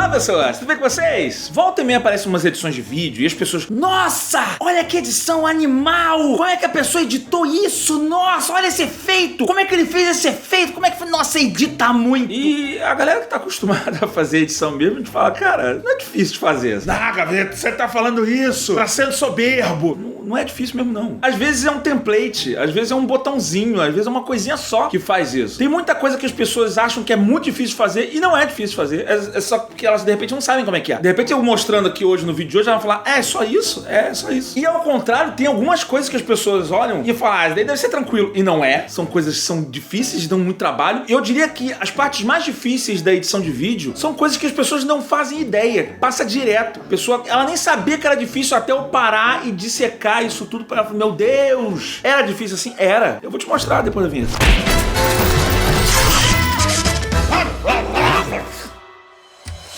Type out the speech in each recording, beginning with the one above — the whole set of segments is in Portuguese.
Olá pessoas, tudo bem com vocês? Volta e meia aparecem umas edições de vídeo e as pessoas: nossa, olha que edição animal! Como é que a pessoa editou isso? Nossa, olha esse efeito! Como é que ele fez esse efeito? Como é que foi? Nossa, edita muito! E a galera que tá acostumada a fazer edição mesmo, a gente fala: cara, não é difícil de fazer. Ah, Gaveta, você tá falando isso? Tá sendo soberbo! Não é difícil mesmo, não. Às vezes é um template, às vezes é um botãozinho, às vezes é uma coisinha só que faz isso. Tem muita coisa que as pessoas acham que é muito difícil de fazer e não é difícil de fazer. É só porque elas, de repente, não sabem como é que é. De repente, eu mostrando aqui hoje, no vídeo de hoje, elas vão falar: é só isso? É só isso. E ao contrário, tem algumas coisas que as pessoas olham e falam: ah, isso daí deve ser tranquilo. E não é. São coisas que são difíceis, dão muito trabalho. E eu diria que as partes mais difíceis da edição de vídeo são coisas que as pessoas não fazem ideia. Passa direto. A pessoa, ela nem sabia que era difícil até eu parar e dissecar isso tudo para ela falar: meu Deus, era difícil assim? Era. Eu vou te mostrar depois da vinheta.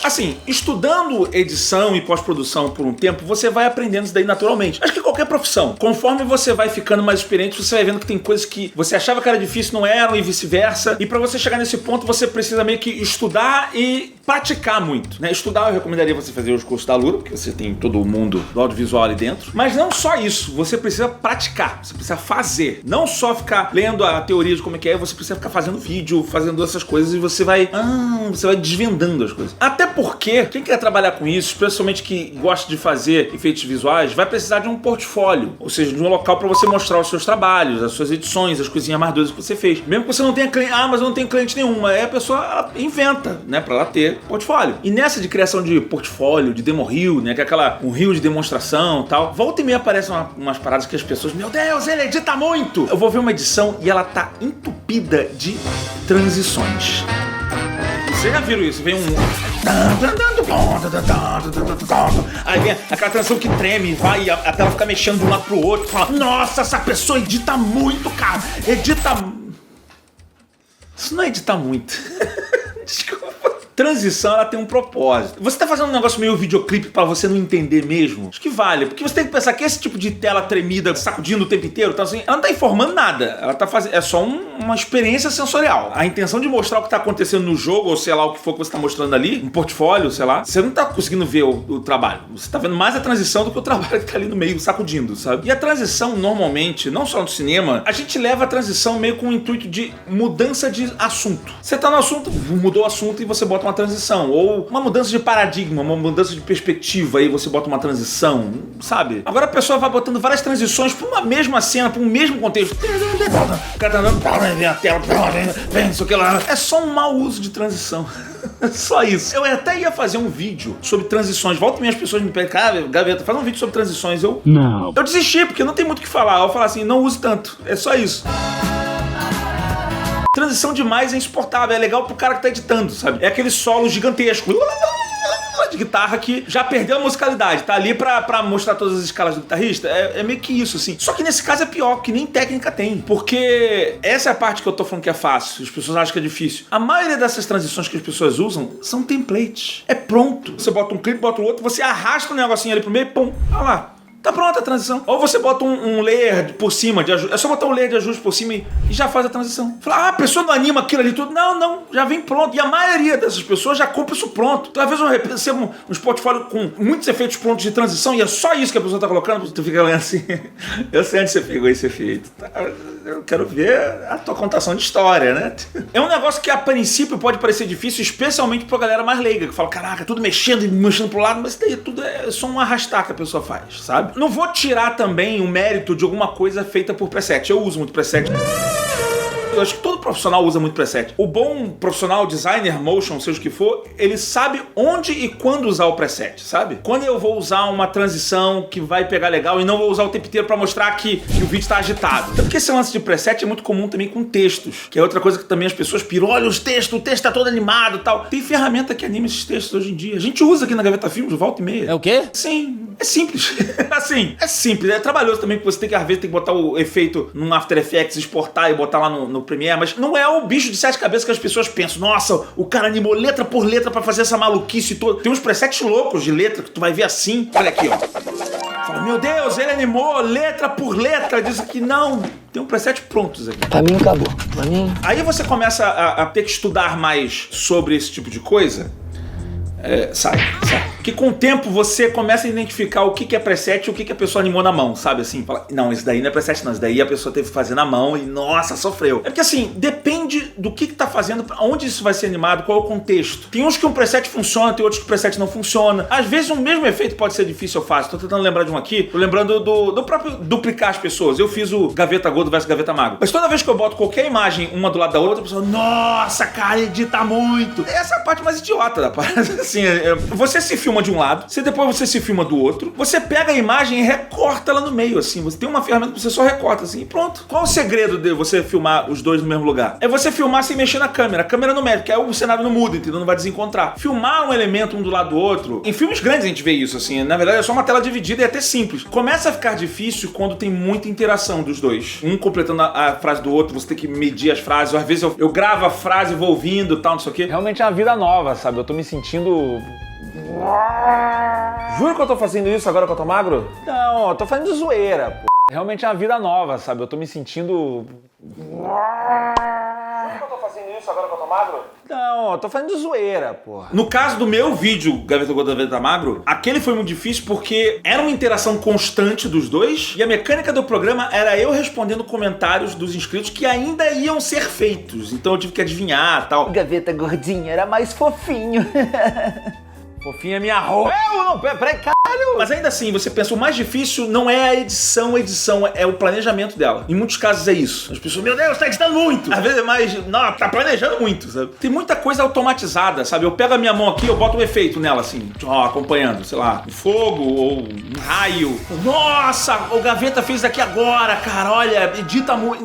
Assim, estudando edição e pós-produção por um tempo, você vai aprendendo isso daí naturalmente. Acho que qualquer profissão. Conforme você vai ficando mais experiente, você vai vendo que tem coisas que você achava que era difícil, não eram, e vice-versa. E pra você chegar nesse ponto, você precisa meio que estudar e praticar muito, né? Estudar, eu recomendaria você fazer os cursos da Alura, porque você tem todo o mundo do audiovisual ali dentro. Mas não só isso, você precisa praticar, você precisa fazer. Não só ficar lendo a teoria de como é que é, você precisa ficar fazendo vídeo, fazendo essas coisas e você vai desvendando as coisas. Até porque quem quer trabalhar com isso, especialmente que gosta de fazer efeitos visuais, vai precisar de um portfólio, ou seja, de um local para você mostrar os seus trabalhos, as suas edições, as coisinhas mais doidas que você fez. Mesmo que você não tenha cliente, mas eu não tenho cliente nenhum, aí a pessoa inventa, né, para ela ter portfólio. E nessa de criação de portfólio, de demo reel, né, que é um reel de demonstração e tal, volta e meia aparecem umas paradas que as pessoas: meu Deus, ele edita muito! Eu vou ver uma edição e ela tá entupida de transições. Vocês já viram isso? Vem aí vem aquela transição que treme, vai e a tela fica mexendo de um lado pro outro. Fala: nossa, essa pessoa edita muito, cara. Isso não é editar muito. Desculpa. Transição, ela tem um propósito. Você tá fazendo um negócio meio videoclipe pra você não entender mesmo? Acho que vale, porque você tem que pensar que esse tipo de tela tremida, sacudindo o tempo inteiro, tá assim, ela não tá informando nada. Ela tá fazendo, é só uma experiência sensorial. A intenção de mostrar o que tá acontecendo no jogo, ou sei lá o que for que você tá mostrando ali, um portfólio, sei lá, você não tá conseguindo ver o trabalho. Você tá vendo mais a transição do que o trabalho que tá ali no meio, sacudindo, sabe? E a transição, normalmente, não só no cinema, a gente leva a transição meio com o intuito de mudança de assunto. Você tá no assunto, mudou o assunto e você bota uma transição, ou uma mudança de paradigma, uma mudança de perspectiva, aí você bota uma transição, sabe? Agora a pessoa vai botando várias transições pra uma mesma cena, pra um mesmo contexto. O cara tá andando, vem a tela, vem, não sei o que lá. É só um mau uso de transição. Só isso. Eu até ia fazer um vídeo sobre transições. Volta e meia as pessoas me pedem: cara, Gaveta, faz um vídeo sobre transições. Não. Eu desisti, porque não tem muito o que falar. Eu falo assim: não use tanto. É só isso. Transição demais é insuportável, é legal pro cara que tá editando, sabe? É aquele solo gigantesco de guitarra que já perdeu a musicalidade, tá ali pra mostrar todas as escalas do guitarrista. É meio que isso, assim. Só que nesse caso é pior, que nem técnica tem. Porque essa é a parte que eu tô falando que é fácil, as pessoas acham que é difícil. A maioria dessas transições que as pessoas usam são templates. É pronto. Você bota um clipe, bota o outro, você arrasta um negocinho ali pro meio, pum, olha lá. Tá pronta a transição. Ou você bota um layer por cima de ajuste. É só botar um layer de ajuste por cima e já faz a transição. Fala: a pessoa não anima aquilo ali tudo. Não, já vem pronto. E a maioria dessas pessoas já compra isso pronto. Então, às vezes eu recebo uns portfólios com muitos efeitos prontos de transição e é só isso que a pessoa tá colocando. Tu fica lendo assim: eu sei onde você pegou esse efeito. Eu quero ver a tua contação de história, né? É um negócio que a princípio pode parecer difícil, especialmente pra galera mais leiga, que fala: caraca, tudo mexendo e mexendo pro lado, mas isso daí tudo é só um arrastar que a pessoa faz, sabe? Não vou tirar também o mérito de alguma coisa feita por preset. Eu uso muito preset. Eu acho que todo profissional usa muito preset. O bom profissional, designer, motion, seja o que for, ele sabe onde e quando usar o preset, sabe? Quando eu vou usar uma transição que vai pegar legal e não vou usar o tempo inteiro pra mostrar que o vídeo tá agitado. Até porque esse lance de preset é muito comum também com textos, que é outra coisa que também as pessoas piram. Olha os textos, o texto tá todo animado e tal. Tem ferramenta que anima esses textos hoje em dia. A gente usa aqui na Gaveta Filmes, volta e meia. É o quê? Sim, é simples. Assim, é simples. É trabalhoso também, porque você tem que, às vezes, tem que botar o efeito num After Effects, exportar e botar lá no Premiere, mas não é o bicho de 7 cabeças que as pessoas pensam. Nossa, o cara animou letra por letra pra fazer essa maluquice toda. Tem uns presets loucos de letra que tu vai ver assim. Olha aqui, ó. Fala: meu Deus, ele animou letra por letra. Diz aqui: não, tem um preset prontos aqui. Pra mim acabou. Pra mim... Aí você começa a ter que estudar mais sobre esse tipo de coisa Sai. Porque com o tempo você começa a identificar o que é preset e o que a pessoa animou na mão, sabe assim? Fala, não, isso daí não é preset não, isso daí a pessoa teve que fazer na mão e, nossa, sofreu. É porque assim, depende do que tá fazendo, onde isso vai ser animado, qual é o contexto. Tem uns que um preset funciona, tem outros que o preset não funciona. Às vezes o mesmo efeito pode ser difícil ou fácil. Tô tentando lembrar de um aqui, tô lembrando do próprio duplicar as pessoas. Eu fiz o Gaveta Gordo versus Gaveta Magro. Mas toda vez que eu boto qualquer imagem uma do lado da outra, a pessoa, nossa, cara, edita muito. Essa é a parte mais idiota da parte. Assim, você se filma de um lado, depois você se filma do outro, você pega a imagem e recorta ela no meio, assim. Você tem uma ferramenta que você só recorta, assim, e pronto. Qual o segredo de você filmar os dois no mesmo lugar? É você filmar sem mexer na câmera. A câmera não mexe, porque aí o cenário não muda, entendeu? Não vai desencontrar. Filmar um elemento um do lado do outro. Em filmes grandes a gente vê isso, assim. Na verdade é só uma tela dividida e é até simples. Começa a ficar difícil quando tem muita interação dos dois. Um completando a frase do outro, você tem que medir as frases. Às vezes eu gravo a frase, vou ouvindo e tal, não sei o quê. Realmente é uma vida nova, sabe? Eu tô me sentindo... Juro que eu tô fazendo isso agora que eu tô magro? Não, eu tô fazendo zoeira, pô. Realmente é uma vida nova, sabe? Eu tô me sentindo... Juro que eu tô fazendo isso agora que eu tô magro? Não, eu tô fazendo zoeira, porra. No caso do meu vídeo, Gaveta Gordo, Gaveta Magro, aquele foi muito difícil porque era uma interação constante dos dois e a mecânica do programa era eu respondendo comentários dos inscritos que ainda iam ser feitos. Então eu tive que adivinhar e tal. O Gaveta Gordinho era mais fofinho. Fofinha minha roupa. Não, peraí, caralho. Mas ainda assim, você pensa, o mais difícil não é a edição é o planejamento dela. Em muitos casos é isso. As pessoas, meu Deus, tá editando muito. Às vezes é mais, não, tá planejando muito, sabe? Tem muita coisa automatizada, sabe? Eu pego a minha mão aqui, eu boto um efeito nela, assim, acompanhando, sei lá, um fogo ou um raio. Nossa, o Gaveta fez daqui agora, cara, olha, edita muito.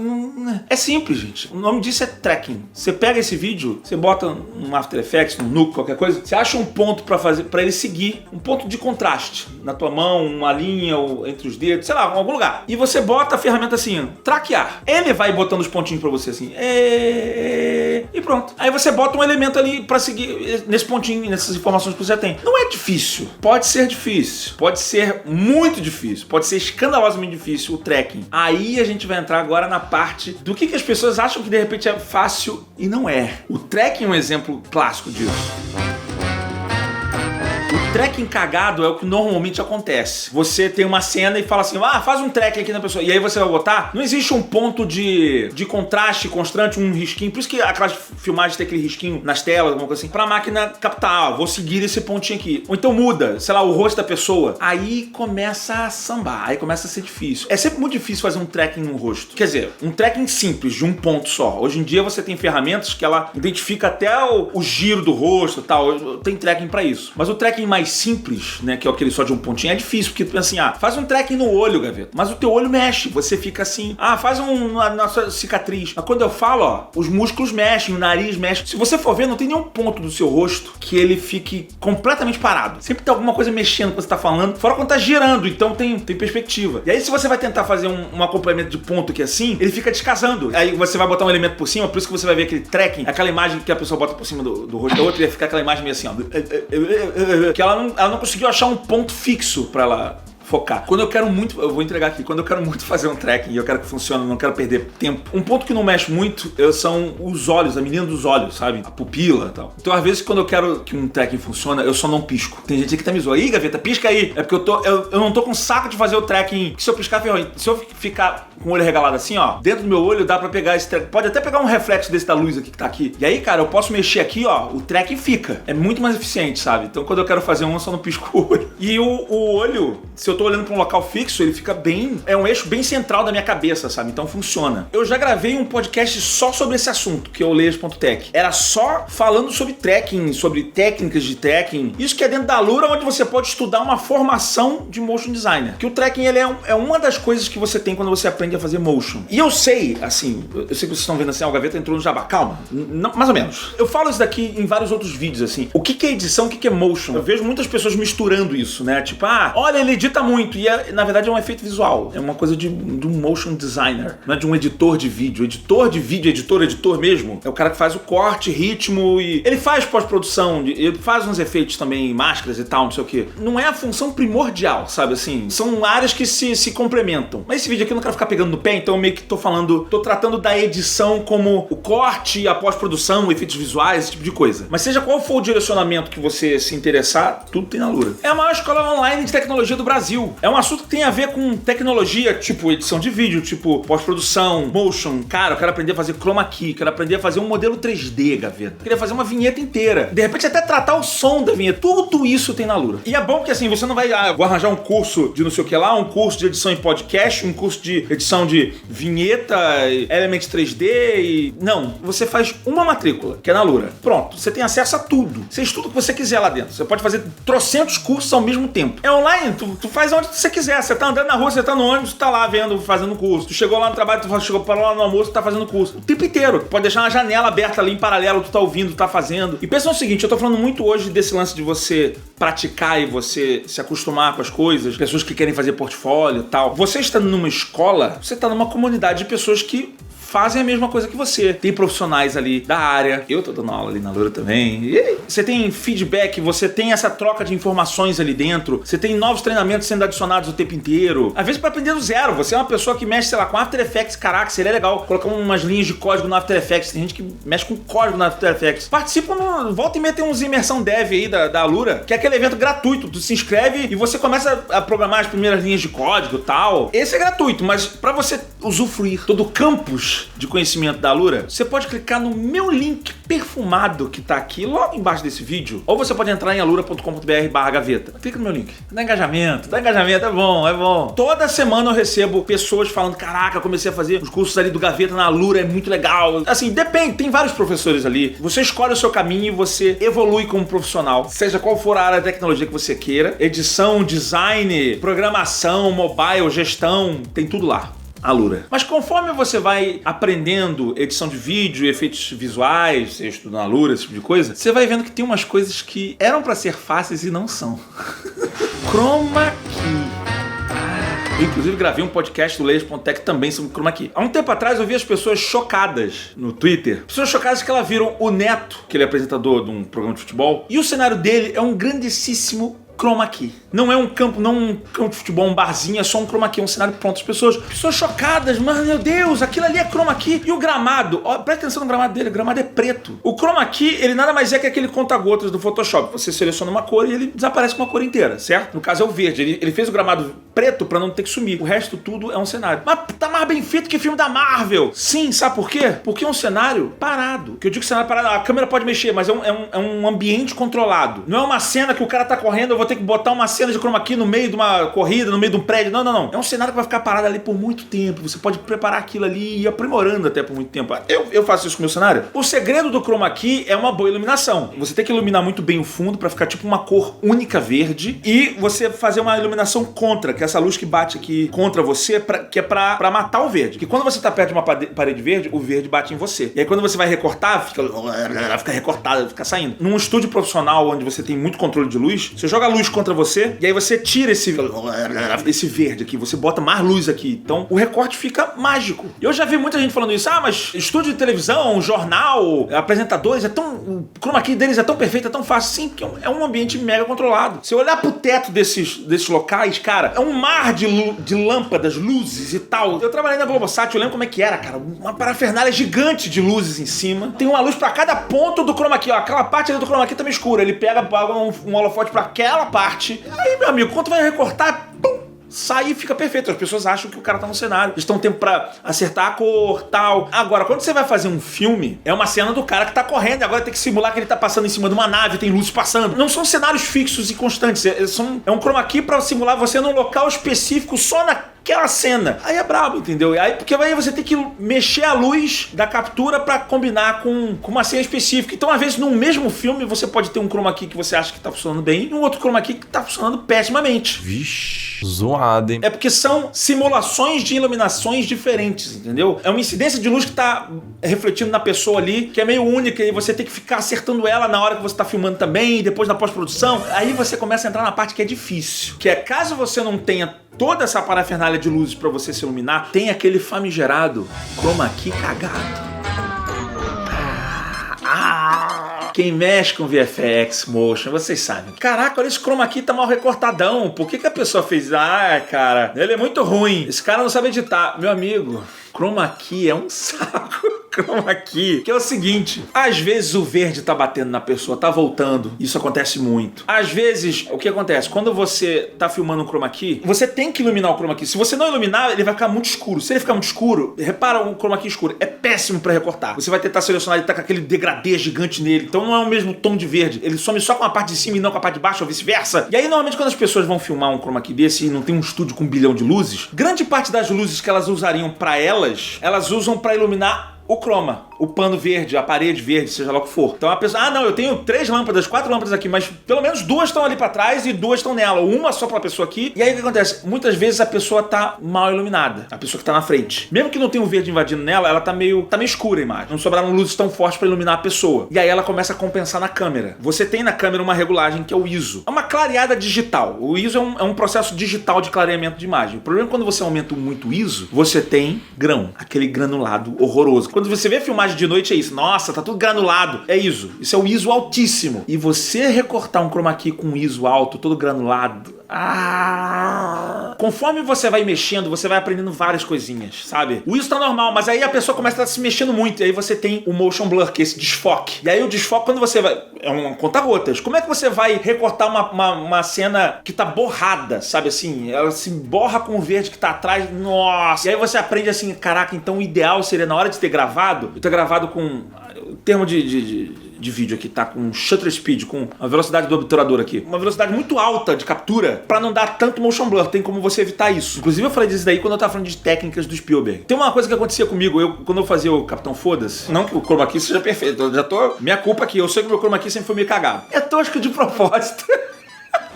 É simples, gente. O nome disso é tracking. Você pega esse vídeo, você bota um After Effects, um Nuke, qualquer coisa, você acha um ponto pra fazer, pra ele seguir, um ponto de contraste na tua mão, uma linha ou entre os dedos, sei lá, em algum lugar. E você bota a ferramenta assim, traquear. Ele vai botando os pontinhos pra você assim, e pronto. Aí você bota um elemento ali pra seguir nesse pontinho, nessas informações que você já tem. Não é difícil. Pode ser difícil. Pode ser muito difícil. Pode ser escandalosamente difícil o tracking. Aí a gente vai entrar agora na parte do que as pessoas acham que de repente é fácil e não é. O tracking é um exemplo clássico disso. O tracking cagado é o que normalmente acontece. Você tem uma cena e fala assim, faz um tracking aqui na pessoa. E aí você vai botar. Não existe um ponto de contraste constante, um risquinho. Por isso que aquelas filmagens tem aquele risquinho nas telas, alguma coisa assim. Pra máquina captar, vou seguir esse pontinho aqui. Ou então muda, sei lá, o rosto da pessoa. Aí começa a sambar, aí começa a ser difícil. É sempre muito difícil fazer um tracking no rosto. Quer dizer, um tracking simples, de um ponto só. Hoje em dia você tem ferramentas que ela identifica até o giro do rosto e tal. Tem tracking pra isso. Mas o tracking mais simples, né, que é aquele só de um pontinho, é difícil, porque tu pensa assim, faz um tracking no olho, Gaveta, mas o teu olho mexe, você fica assim, faz na sua cicatriz. Mas quando eu falo, os músculos mexem, o nariz mexe. Se você for ver, não tem nenhum ponto do seu rosto que ele fique completamente parado. Sempre tem alguma coisa mexendo quando você tá falando, fora quando tá girando, então tem perspectiva. E aí se você vai tentar fazer um acompanhamento de ponto aqui assim, ele fica descasando. Aí você vai botar um elemento por cima, por isso que você vai ver aquele tracking, aquela imagem que a pessoa bota por cima do rosto da outra, e vai ficar aquela imagem meio assim, que ela não conseguiu achar um ponto fixo pra ela focar. Quando eu quero muito, eu vou entregar aqui, quando eu quero muito fazer um tracking e eu quero que funcione, não quero perder tempo, um ponto que não mexe muito são os olhos, a menina dos olhos, sabe? A pupila e tal. Então, às vezes, quando eu quero que um tracking funcione, eu só não pisco. Tem gente que tá me zoando, Gaveta, pisca aí. É porque eu não tô com saco de fazer o tracking, que se eu piscar, ferrou. Se eu ficar com o olho regalado assim, dentro do meu olho dá pra pegar esse tracking. Pode até pegar um reflexo desse da luz aqui que tá aqui. E aí, cara, eu posso mexer aqui, o tracking fica. É muito mais eficiente, sabe? Então, quando eu quero fazer eu só não pisco o olho. E o olho, se eu tô olhando pra um local fixo, ele fica é um eixo bem central da minha cabeça, sabe? Então funciona. Eu já gravei um podcast só sobre esse assunto, que é o Layers.tech. Era só falando sobre tracking, sobre técnicas de tracking. Isso que é dentro da Alura, onde você pode estudar uma formação de motion designer. Que o tracking, ele é uma das coisas que você tem quando você aprende a fazer motion. E eu sei, assim, eu sei que vocês estão vendo assim, o Gaveta entrou no jabá. Calma, não, mais ou menos. Eu falo isso daqui em vários outros vídeos, assim. O que é edição, o que é motion? Eu vejo muitas pessoas misturando isso, né? Tipo, olha, ele edita facilita muito e na verdade é um efeito visual. É uma coisa de um motion designer, não é de um editor de vídeo. Editor de vídeo, editor mesmo, é o cara que faz o corte, ritmo e... Ele faz pós-produção, ele faz uns efeitos também, máscaras e tal, não sei o quê. Não é a função primordial, sabe assim? São áreas que se complementam. Mas esse vídeo aqui eu não quero ficar pegando no pé, então eu meio que tô tratando da edição como o corte, a pós-produção, efeitos visuais, esse tipo de coisa. Mas seja qual for o direcionamento que você se interessar, tudo tem na Lura. É a maior escola online de tecnologia do Brasil. É um assunto que tem a ver com tecnologia, tipo edição de vídeo, tipo pós-produção, motion. Cara, eu quero aprender a fazer chroma key, quero aprender a fazer um modelo 3D, Gaveta. Eu queria fazer uma vinheta inteira. De repente até tratar o som da vinheta. Tudo isso tem na Lura. E é bom que assim, você não vai, vou arranjar um curso de não sei o que lá, um curso de edição em podcast, um curso de edição de vinheta, Element 3D e... Não, você faz uma matrícula, que é na Lura. Pronto, você tem acesso a tudo. Você estuda o que você quiser lá dentro. Você pode fazer trocentos cursos ao mesmo tempo. É online, tu faz onde você quiser. Você tá andando na rua, você tá no ônibus, tu tá lá fazendo curso. Tu chegou lá no trabalho, tu chegou para lá no almoço, tu tá fazendo curso. O tempo inteiro. Tu pode deixar uma janela aberta ali em paralelo, tu tá ouvindo, tu tá fazendo. E pensa no seguinte, eu tô falando muito hoje desse lance de você praticar e você se acostumar com as coisas, pessoas que querem fazer portfólio e tal. Você estando numa escola, você tá numa comunidade de pessoas que fazem a mesma coisa que você. Tem profissionais ali da área. Eu tô dando aula ali na Lura também. E você tem feedback, você tem essa troca de informações ali dentro. Você tem novos treinamentos sendo adicionados o tempo inteiro. Às vezes pra aprender do zero. Você é uma pessoa que mexe, sei lá, com After Effects. Caraca, seria legal colocar umas linhas de código no After Effects. Tem gente que mexe com código no After Effects. Participa volta e meia tem uns imersão dev aí da Lura, que é aquele evento gratuito. Tu se inscreve e você começa a programar as primeiras linhas de código e tal. Esse é gratuito, mas pra você usufruir todo o campus de conhecimento da Lura, você pode clicar no meu link perfumado que tá aqui logo embaixo desse vídeo, ou você pode entrar em alura.com.br/gaveta. Clica no meu link. Dá engajamento, é bom, é bom. Toda semana eu recebo pessoas falando, caraca, eu comecei a fazer os cursos ali do Gaveta na Lura, é muito legal. Assim, depende, tem vários professores ali. Você escolhe o seu caminho e você evolui como profissional, seja qual for a área de tecnologia que você queira. Edição, design, programação, mobile, gestão, tem tudo lá. A Lura. Mas conforme você vai aprendendo edição de vídeo, efeitos visuais, você estuda na Lura, esse tipo de coisa, você vai vendo que tem umas coisas que eram pra ser fáceis e não são. Chroma key. Eu, inclusive, gravei um podcast do Layers.tech também sobre chroma key. Há um tempo atrás eu vi as pessoas chocadas no Twitter. Pessoas chocadas que elas viram o Neto, que ele é apresentador de um programa de futebol, e o cenário dele é um grandíssimo chroma key. Não é um campo de futebol, um barzinho, é só um chroma key, um cenário pronto. As pessoas chocadas, mano, meu Deus, aquilo ali é chroma key. E o gramado, ó, presta atenção no gramado dele, o gramado é preto. O chroma key, ele nada mais é que aquele conta-gotas do Photoshop. Você seleciona uma cor e ele desaparece com a cor inteira, certo? No caso é o verde, ele fez o gramado preto pra não ter que sumir. O resto tudo é um cenário. Mas tá mais bem feito que filme da Marvel. Sim, sabe por quê? Porque é um cenário parado. Que eu digo cenário parado, a câmera pode mexer, mas é um ambiente controlado. Não é uma cena que o cara tá correndo, eu vou ter que botar uma cena de chroma key no meio de uma corrida, no meio de um prédio. Não. É um cenário que vai ficar parado ali por muito tempo. Você pode preparar aquilo ali e ir aprimorando até por muito tempo. Eu faço isso com o meu cenário. O segredo do chroma key é uma boa iluminação. Você tem que iluminar muito bem o fundo pra ficar tipo uma cor única verde e você fazer uma iluminação contra, que é essa luz que bate aqui contra você, que é pra matar o verde. Porque quando você tá perto de uma parede verde, o verde bate em você. E aí quando você vai recortar, fica recortado, fica saindo. Num estúdio profissional onde você tem muito controle de luz, você joga a luz contra você e aí você tira esse verde aqui, você bota mais luz aqui. Então o recorte fica mágico. Eu já vi muita gente falando isso, mas estúdio de televisão, jornal, apresentadores, o chroma key deles é tão perfeito, é tão fácil. Sim, porque é um ambiente mega controlado. Se eu olhar pro teto desses locais, cara, é um mar de lâmpadas, luzes e tal. Eu trabalhei na Globosat, eu lembro como é que era, cara, uma parafernália gigante de luzes em cima. Tem uma luz pra cada ponto do chroma key, ó, aquela parte ali do chroma key tá meio escura. Ele pega um holofote pra aquela parte. Aí, meu amigo, quando vai recortar, pum, sai e fica perfeito. As pessoas acham que o cara tá no cenário. Eles estão tempo pra acertar a cor, tal. Agora, quando você vai fazer um filme, é uma cena do cara que tá correndo e agora tem que simular que ele tá passando em cima de uma nave, tem luzes passando. Não são cenários fixos e constantes. É um chroma key pra simular você num local específico só naquele naquela cena. Aí é brabo, entendeu? Aí, porque aí você tem que mexer a luz da captura pra combinar com uma cena específica. Então, às vezes, num mesmo filme, você pode ter um chroma key que você acha que tá funcionando bem e um outro chroma key que tá funcionando pessimamente. Vixe, zoado, hein? É porque são simulações de iluminações diferentes, entendeu? É uma incidência de luz que tá refletindo na pessoa ali, que é meio única, e você tem que ficar acertando ela na hora que você tá filmando também, e depois na pós-produção. Aí você começa a entrar na parte que é difícil, que é caso você não tenha toda essa parafernália de luzes pra você se iluminar, tem aquele famigerado chroma key cagado. Quem mexe com VFX, motion, vocês sabem. Caraca, olha, esse chroma key tá mal recortadão. Por que a pessoa fez? Ah, cara, ele é muito ruim. Esse cara não sabe editar. Meu amigo, chroma key é um saco. Chroma key, que é o seguinte, às vezes o verde tá batendo na pessoa, tá voltando, isso acontece muito. Às vezes, o que acontece? Quando você tá filmando um chroma key, você tem que iluminar o chroma key. Se você não iluminar, ele vai ficar muito escuro. Se ele ficar muito escuro, repara, um chroma key escuro é péssimo pra recortar. Você vai tentar selecionar, ele tá com aquele degradê gigante nele, então não é o mesmo tom de verde. Ele some só com a parte de cima e não com a parte de baixo, ou vice-versa. E aí, normalmente, quando as pessoas vão filmar um chroma key desse e não tem um estúdio com 1 bilhão de luzes, grande parte das luzes que elas usariam pra elas usam pra iluminar o croma, o pano verde, a parede verde, seja lá o que for. Então a pessoa, não, eu tenho 3 lâmpadas, 4 lâmpadas aqui, mas pelo menos 2 estão ali pra trás e 2 estão nela, uma só pra pessoa aqui. E aí o que acontece? Muitas vezes a pessoa tá mal iluminada, a pessoa que tá na frente. Mesmo que não tenha um verde invadindo nela, ela tá meio escura a imagem. Não sobraram luzes tão fortes pra iluminar a pessoa. E aí ela começa a compensar na câmera. Você tem na câmera uma regulagem que é o ISO. É uma clareada digital. O ISO é um processo digital de clareamento de imagem. O problema é quando você aumenta muito o ISO, você tem grão, aquele granulado horroroso. Quando você vê a filmagem de noite é isso. Nossa, tá tudo granulado. É ISO. Isso é o ISO altíssimo. E você recortar um chroma key com ISO alto, todo granulado, conforme você vai mexendo, você vai aprendendo várias coisinhas, sabe? O ISO tá normal, mas aí a pessoa começa a se mexendo muito, e aí você tem o motion blur, que é esse desfoque. E aí o desfoque, quando você vai... é um conta-gotas. Como é que você vai recortar uma cena que tá borrada, sabe assim? Ela se borra com o verde que tá atrás, nossa! E aí você aprende assim, caraca, então o ideal seria, na hora de ter gravado, eu ter gravado com... o termo de vídeo aqui tá com shutter speed, com a velocidade do obturador aqui, uma velocidade muito alta de captura pra não dar tanto motion blur. Tem como você evitar isso. Inclusive eu falei disso daí quando eu tava falando de técnicas do Spielberg. Tem uma coisa que acontecia comigo, quando eu fazia o Capitão Foda-se, não que o chroma key seja perfeito, eu já tô... minha culpa aqui, eu sei que o meu chroma key sempre foi meio cagado. É tosco de propósito.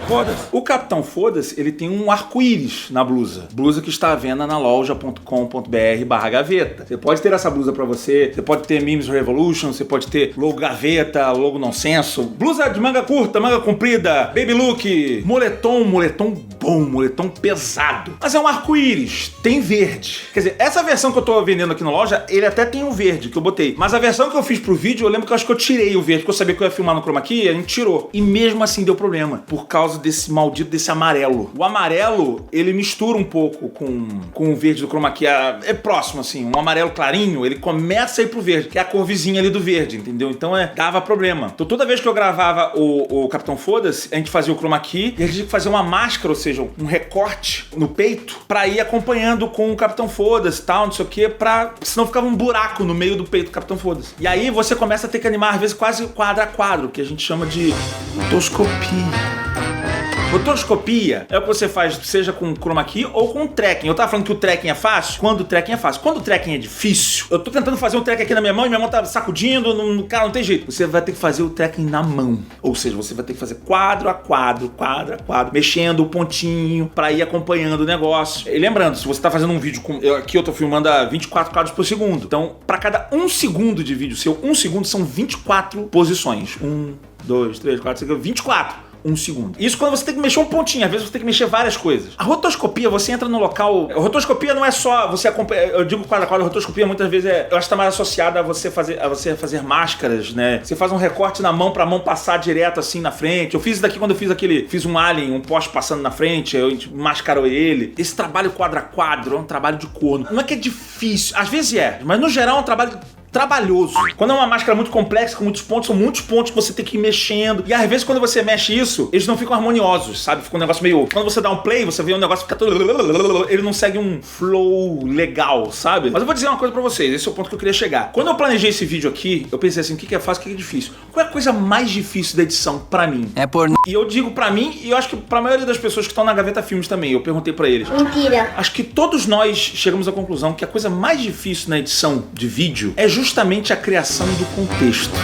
Foda-se. O Capitão Foda-se, ele tem um arco-íris na blusa. Blusa que está à venda na loja.com.br/gaveta. Você pode ter essa blusa pra você pode ter Memes Revolution, você pode ter logo gaveta, logo nonsenso. Blusa de manga curta, manga comprida, baby look, moletom bom, moletom pesado. Mas é um arco-íris, tem verde. Quer dizer, essa versão que eu tô vendendo aqui na loja, ele até tem um verde que eu botei. Mas a versão que eu fiz pro vídeo, eu lembro que eu acho que eu tirei o verde, porque eu sabia que eu ia filmar no chroma key, a gente tirou. E mesmo assim deu problema, por causa desse maldito, desse amarelo. O amarelo, ele mistura um pouco com o verde do chroma key. É próximo, assim. Um amarelo clarinho, ele começa a ir pro verde, que é a cor vizinha ali do verde, entendeu? Então dava problema. Então toda vez que eu gravava o Capitão Foda-se, a gente fazia o chroma key e a gente tinha que fazer uma máscara, ou seja, um recorte no peito pra ir acompanhando com o Capitão Foda-se e tal, não sei o que, senão ficava um buraco no meio do peito do Capitão Foda-se. E aí você começa a ter que animar, às vezes, quase quadro a quadro, que a gente chama de rotoscopia. Rotoscopia é o que você faz, seja com chroma key ou com tracking. Eu tava falando que o tracking é fácil? Quando o tracking é fácil. Quando o tracking é difícil, eu tô tentando fazer um tracking aqui na minha mão e minha mão tá sacudindo, cara, não tem jeito. Você vai ter que fazer o tracking na mão. Ou seja, você vai ter que fazer quadro a quadro, mexendo o pontinho pra ir acompanhando o negócio. E lembrando, se você tá fazendo um vídeo aqui eu tô filmando a 24 quadros por segundo. Então, pra cada 1 segundo de vídeo seu, 1 segundo são 24 posições. 1, 2, 3, 4, 5, 24. 1 segundo. Isso quando você tem que mexer um pontinho, às vezes você tem que mexer várias coisas. A rotoscopia, você entra no local... A rotoscopia não é só você acompanhar... Eu digo quadro a quadro, a rotoscopia muitas vezes eu acho que tá mais associada a você fazer máscaras, né? Você faz um recorte na mão pra mão passar direto assim na frente. Eu fiz isso daqui quando eu fiz um alien, um poste passando na frente, eu mascarou ele. Esse trabalho quadro a quadro é um trabalho de corno. Não é que é difícil, às vezes mas no geral é um trabalho trabalhoso. Quando é uma máscara muito complexa, com muitos pontos, são muitos pontos que você tem que ir mexendo. E às vezes quando você mexe isso, eles não ficam harmoniosos, sabe? Fica um negócio meio... Quando você dá um play, você vê um negócio fica todo... Ele não segue um flow legal, sabe? Mas eu vou dizer uma coisa pra vocês, esse é o ponto que eu queria chegar. Quando eu planejei esse vídeo aqui, eu pensei assim, o que é fácil, o que é difícil? Qual é a coisa mais difícil da edição pra mim? É pornô. E eu digo pra mim, e eu acho que pra maioria das pessoas que estão na Gaveta Filmes também, eu perguntei pra eles. Mentira. Acho que todos nós chegamos à conclusão que a coisa mais difícil na edição de vídeo é justamente a criação do contexto.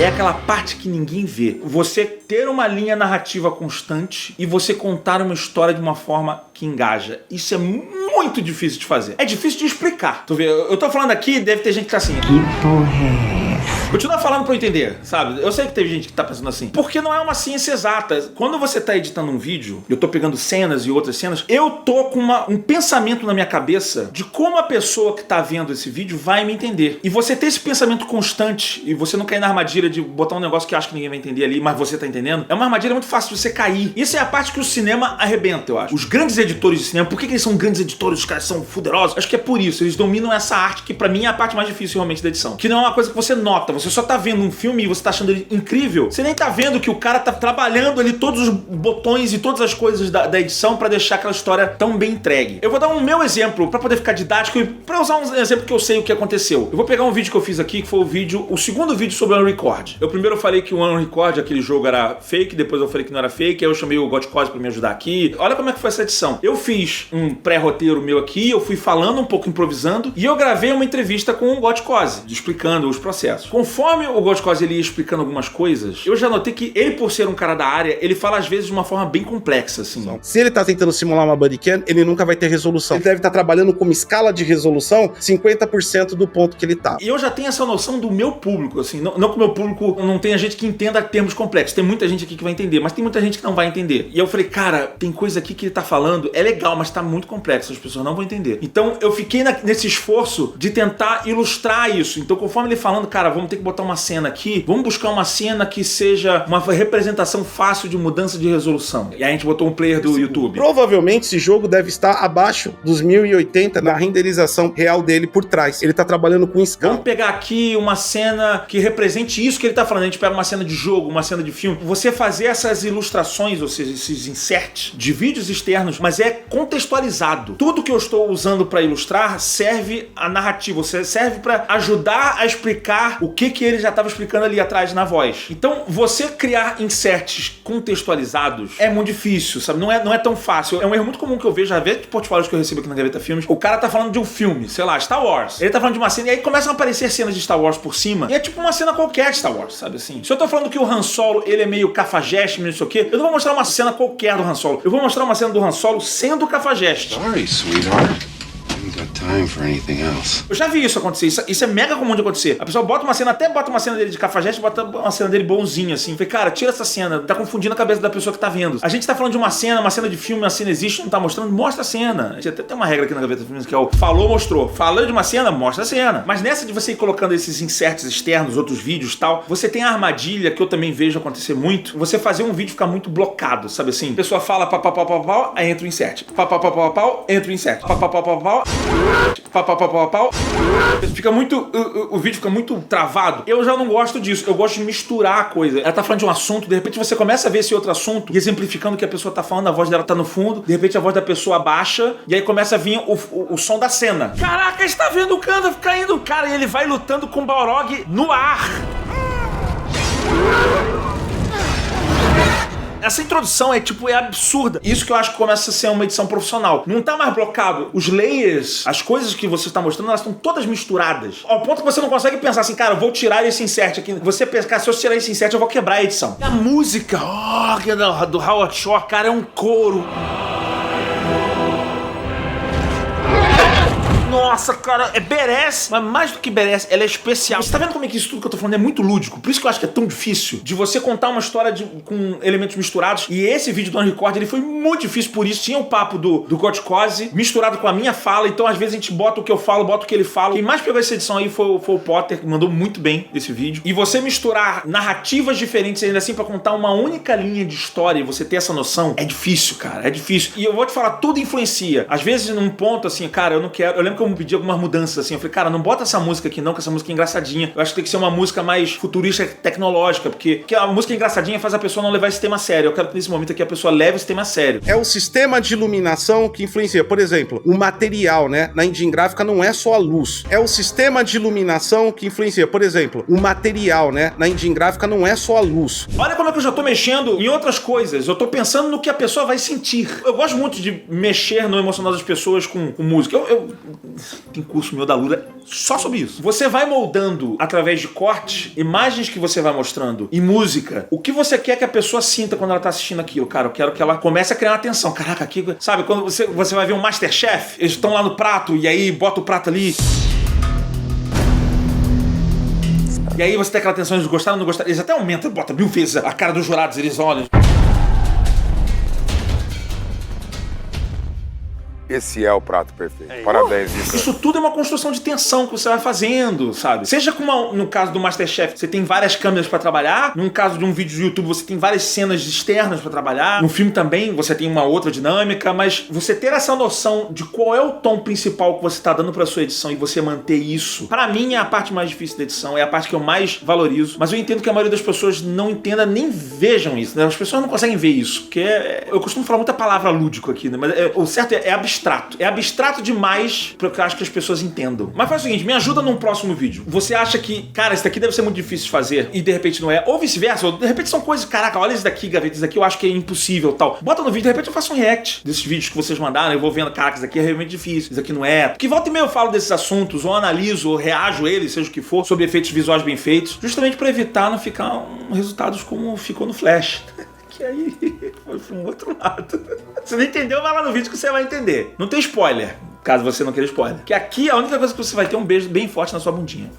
É aquela parte que ninguém vê. Você ter uma linha narrativa constante e você contar uma história de uma forma que engaja. Isso é muito difícil de fazer. É difícil de explicar. Tu vê, eu tô falando aqui, deve ter gente que tá assim... Que porra é essa? Continua falando pra eu entender, sabe? Eu sei que teve gente que tá pensando assim. Porque não é uma ciência exata. Quando você tá editando um vídeo, eu tô pegando cenas e outras cenas, eu tô com um pensamento na minha cabeça de como a pessoa que tá vendo esse vídeo vai me entender. E você ter esse pensamento constante e você não cair na armadilha de botar um negócio que acha que ninguém vai entender ali, mas você tá entendendo, é uma armadilha muito fácil de você cair. Isso é a parte que o cinema arrebenta, eu acho. Os grandes editores de cinema, por que eles são grandes editores? Os caras são poderosos? Acho que é por isso. Eles dominam essa arte que pra mim é a parte mais difícil realmente da edição. Que não é uma coisa que você nota. Você só tá vendo um filme e você tá achando ele incrível. Você nem tá vendo que o cara tá trabalhando ali todos os botões e todas as coisas da edição pra deixar aquela história tão bem entregue. Eu vou dar um meu exemplo pra poder ficar didático e pra usar um exemplo que eu sei o que aconteceu. Eu vou pegar um vídeo que eu fiz aqui, que foi o segundo vídeo sobre o Unrecord. Eu primeiro falei que o Unrecord, aquele jogo, era fake, depois eu falei que não era fake, aí eu chamei o Godcause pra me ajudar aqui. Olha como é que foi essa edição. Eu fiz um pré-roteiro meu aqui, eu fui falando um pouco, improvisando, e eu gravei uma entrevista com o Godcause, explicando os processos. Conforme o Godcause ele ia explicando algumas coisas, eu já notei que ele, por ser um cara da área, ele fala às vezes de uma forma bem complexa, assim. Se ele tá tentando simular uma bodycam, ele nunca vai ter resolução. Ele deve estar trabalhando com uma escala de resolução 50% do ponto que ele tá. E eu já tenho essa noção do meu público, assim, não que o meu público não tenha gente que entenda termos complexos. Tem muita gente aqui que vai entender, mas tem muita gente que não vai entender. E eu falei, cara, tem coisa aqui que ele tá falando, é legal, mas tá muito complexo, as pessoas não vão entender. Então eu fiquei nesse esforço de tentar ilustrar isso. Então conforme ele falando, cara, vamos ter que botar uma cena aqui, vamos buscar uma cena que seja uma representação fácil de mudança de resolução. E aí a gente botou um player do YouTube. Provavelmente esse jogo deve estar abaixo dos 1080 na renderização real dele por trás. Ele tá trabalhando com escala. Vamos pegar aqui uma cena que represente isso que ele tá falando. A gente pega uma cena de jogo, uma cena de filme. Você fazer essas ilustrações, ou seja, esses inserts de vídeos externos, mas é contextualizado. Tudo que eu estou usando para ilustrar serve a narrativa, serve para ajudar a explicar o que ele já estava explicando ali atrás na voz. Então, você criar inserts contextualizados é muito difícil, sabe? Não é tão fácil. É um erro muito comum que eu vejo, às vezes, de portfólios que eu recebo aqui na Gaveta Filmes. O cara tá falando de um filme, sei lá, Star Wars. Ele tá falando de uma cena e aí começam a aparecer cenas de Star Wars por cima e é tipo uma cena qualquer de Star Wars, sabe assim? Se eu tô falando que o Han Solo, ele é meio cafajeste, não sei o quê, eu não vou mostrar uma cena qualquer do Han Solo. Eu vou mostrar uma cena do Han Solo sendo cafajeste. Sorry, sweetheart. Eu já vi isso acontecer, isso é mega comum de acontecer. A pessoa bota uma cena dele de cafajeste, bota uma cena dele bonzinho, assim. Falei, cara, tira essa cena, tá confundindo a cabeça da pessoa que tá vendo. A gente tá falando de uma cena de filme, uma cena existe, não tá mostrando, mostra a cena. A gente até tem uma regra aqui na Gaveta Filmes que é o falou, mostrou. Falou de uma cena, mostra a cena. Mas nessa de você ir colocando esses inserts externos, outros vídeos e tal, você tem a armadilha que eu também vejo acontecer muito, você fazer um vídeo ficar muito blocado, sabe assim? A pessoa fala pau, aí entra o insert. Pau, entra o insert. Pau. Fica muito. O vídeo fica muito travado. Eu já não gosto disso. Eu gosto de misturar a coisa. Ela tá falando de um assunto, de repente você começa a ver esse outro assunto, exemplificando o que a pessoa tá falando, a voz dela tá no fundo, de repente a voz da pessoa abaixa, e aí começa a vir o som da cena. Caraca, você tá vendo o Gandalf caindo? Cara, e ele vai lutando com o Balrog no ar. Essa introdução é absurda. Isso que eu acho que começa a ser uma edição profissional. Não tá mais blocado. Os layers, as coisas que você está mostrando, elas estão todas misturadas. Ao ponto que você não consegue pensar assim, cara, eu vou tirar esse insert aqui. Você pensa, cara, se eu tirar esse insert, eu vou quebrar a edição. A música, que é do Howard Shore, cara, é um coro. Nossa, cara, é badass, mas mais do que badass, ela é especial. Você tá vendo como é que isso tudo que eu tô falando é muito lúdico? Por isso que eu acho que é tão difícil de você contar uma história com elementos misturados. E esse vídeo do Unrecord, ele foi muito difícil por isso. Tinha o papo do Godcause misturado com a minha fala, então às vezes a gente bota o que eu falo, bota o que ele fala. Quem mais pegou essa edição aí foi o Potter, que mandou muito bem esse vídeo. E você misturar narrativas diferentes ainda assim pra contar uma única linha de história e você ter essa noção, é difícil, cara, é difícil. E eu vou te falar, tudo influencia. Às vezes num ponto assim, cara, eu não quero... Eu lembro que eu pedi algumas mudanças, assim. Eu falei, cara, não bota essa música aqui não, que essa música é engraçadinha. Eu acho que tem que ser uma música mais futurista, tecnológica, porque a música engraçadinha faz a pessoa não levar esse tema a sério. Eu quero que nesse momento aqui a pessoa leve esse tema a sério. É o sistema de iluminação que influencia. Por exemplo, o material, né? Na engine gráfica não é só a luz. É o sistema de iluminação que influencia. Por exemplo, o material, né? Na engine gráfica não é só a luz. Olha como é que eu já tô mexendo em outras coisas. Eu tô pensando no que a pessoa vai sentir. Eu gosto muito de mexer no emocional das pessoas com música. Eu tem curso meu da Lura só sobre isso. Você vai moldando, através de cortes, imagens que você vai mostrando e música, o que você quer que a pessoa sinta quando ela tá assistindo aquilo. Cara, eu quero que ela comece a criar uma atenção. Caraca, aqui... Sabe, quando você vai ver um Masterchef, eles estão lá no prato e aí bota o prato ali... E aí você tem aquela tensão de gostar ou não gostar. Eles até aumentam, bota 1000 vezes a cara dos jurados, eles olham. Esse é o prato perfeito. Parabéns, Vitor. Isso tudo é uma construção de tensão que você vai fazendo, sabe? Seja como no caso do Masterchef, você tem várias câmeras pra trabalhar. No caso de um vídeo do YouTube, você tem várias cenas externas pra trabalhar. No filme também, você tem uma outra dinâmica. Mas você ter essa noção de qual é o tom principal que você tá dando pra sua edição e você manter isso, pra mim é a parte mais difícil da edição. É a parte que eu mais valorizo. Mas eu entendo que a maioria das pessoas não entenda nem vejam isso, né? As pessoas não conseguem ver isso. Porque eu costumo falar muita palavra lúdico aqui, né? Mas o certo é abstrato. É abstrato demais pra que eu acho que as pessoas entendam. Mas faz o seguinte, me ajuda num próximo vídeo. Você acha que, cara, isso daqui deve ser muito difícil de fazer e de repente não é, ou vice-versa, ou de repente são coisas, caraca, olha isso daqui, gaveta, isso daqui eu acho que é impossível, tal. Bota no vídeo, de repente eu faço um react desses vídeos que vocês mandaram, eu vou vendo, caraca, isso daqui é realmente difícil, isso aqui não é. Porque volta e meia eu falo desses assuntos, ou analiso, ou reajo eles, seja o que for, sobre efeitos visuais bem feitos, justamente pra evitar não ficar resultados como ficou no Flash. Que aí foi pra um outro lado. Você não entendeu, vai lá no vídeo que você vai entender. Não tem spoiler, caso você não queira spoiler. Que aqui a única coisa que você vai ter é um beijo bem forte na sua bundinha.